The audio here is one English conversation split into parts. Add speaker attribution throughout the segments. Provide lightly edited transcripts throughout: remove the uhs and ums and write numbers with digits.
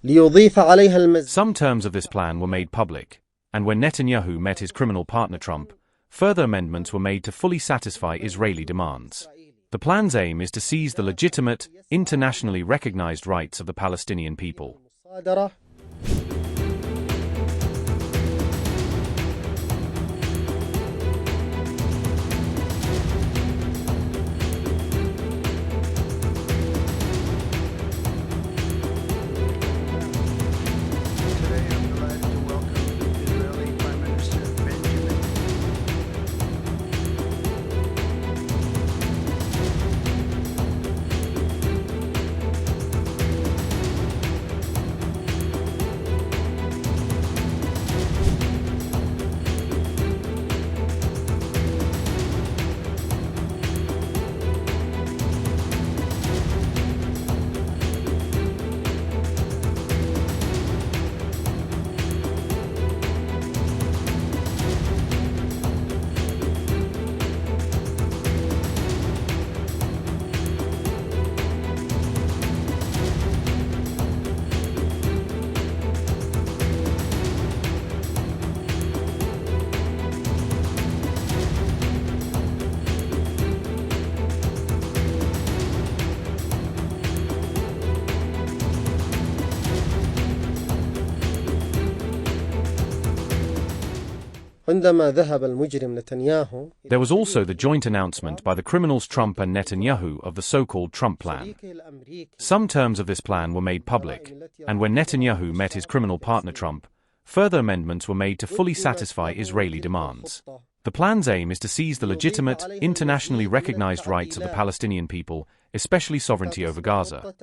Speaker 1: ليضيف عليها المزيد.
Speaker 2: Some terms of this plan were made public, and when Netanyahu met his criminal partner Trump, further amendments were made to fully satisfy Israeli demands. The plan's aim is to seize the legitimate, internationally recognized rights of the Palestinian people.
Speaker 1: There
Speaker 2: was also the joint announcement by the criminals Trump and Netanyahu of the so-called Trump plan. Some terms of this plan were made public, and when Netanyahu met his criminal partner Trump, further amendments were made to fully satisfy Israeli demands. The plan's aim is to seize the legitimate, internationally recognized rights of the Palestinian people, especially sovereignty over Gaza.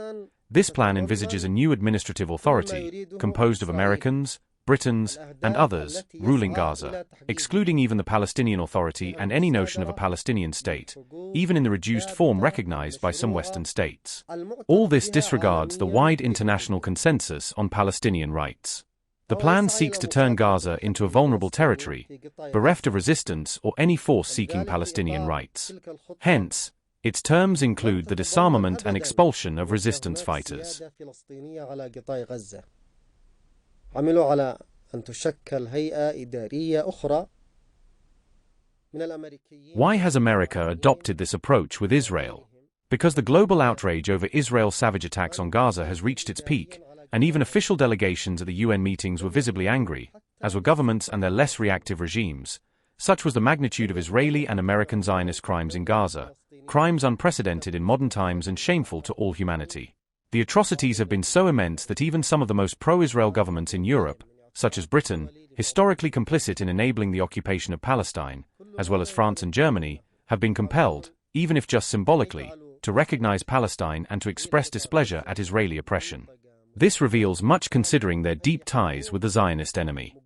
Speaker 2: This plan envisages a new administrative authority, composed of Americans, Britons, and others, ruling Gaza, excluding even the Palestinian Authority and any notion of a Palestinian state, even in the reduced form recognized by some Western states. All this disregards the wide international consensus on Palestinian rights. The plan seeks to turn Gaza into a vulnerable territory, bereft of resistance or any force seeking Palestinian rights. Hence, its terms include the disarmament and expulsion of resistance fighters.
Speaker 1: عملوا على أن تشكل هيئة إدارية أخرى من الأمريكيين.
Speaker 2: Why has America adopted this approach with Israel? Because the global outrage over Israel's savage attacks on Gaza has reached its peak, and even official delegations at the UN meetings were visibly angry, as were governments and their less reactive regimes. Such was the magnitude of Israeli and American Zionist crimes in Gaza, crimes unprecedented in modern times and shameful to all humanity. The atrocities have been so immense that even some of the most pro-Israel governments in Europe, such as Britain, historically complicit in enabling the occupation of Palestine, as well as France and Germany, have been compelled, even if just symbolically, to recognize Palestine and to express displeasure at Israeli oppression. This reveals much considering their deep ties with the Zionist enemy.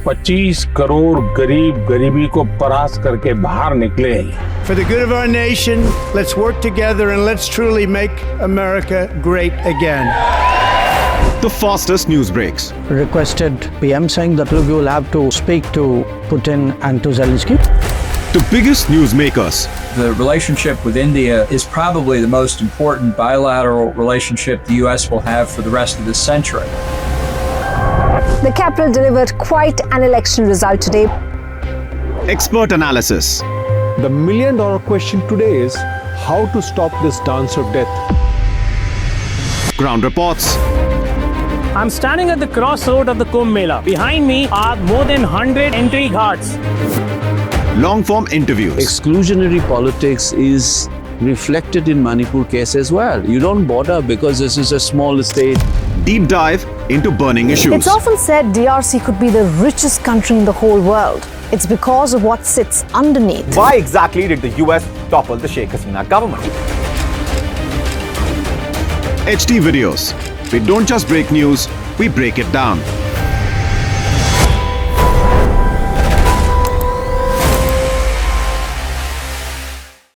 Speaker 3: 25 crore गरीब गरीबी को परास्त करके बाहर निकले।
Speaker 4: For the good of our nation, let's work together and let's truly make America great again.
Speaker 5: The fastest news breaks.
Speaker 6: Requested PM saying that look, you will have to speak to Putin and to Zelensky.
Speaker 5: The biggest newsmakers.
Speaker 7: The relationship with India is probably the most important bilateral relationship the US will have for the rest of this century.
Speaker 8: The capital delivered quite an election result today.
Speaker 5: Expert analysis.
Speaker 9: The million-dollar question today is how to stop this dance of death.
Speaker 5: Ground reports.
Speaker 10: I'm standing at the crossroad of the Kumbh Mela. Behind me are more than 100 entry ghats.
Speaker 5: Long-form interviews.
Speaker 11: Exclusionary politics is reflected in Manipur case as well. You don't bother because this is a small state.
Speaker 5: Deep dive into burning issues.
Speaker 8: It's often said DRC could be the richest country in the whole world. It's because of what sits underneath.
Speaker 12: Why exactly did the US topple the Sheikh Hasina government?
Speaker 5: HT videos. We don't just break news, we break it down.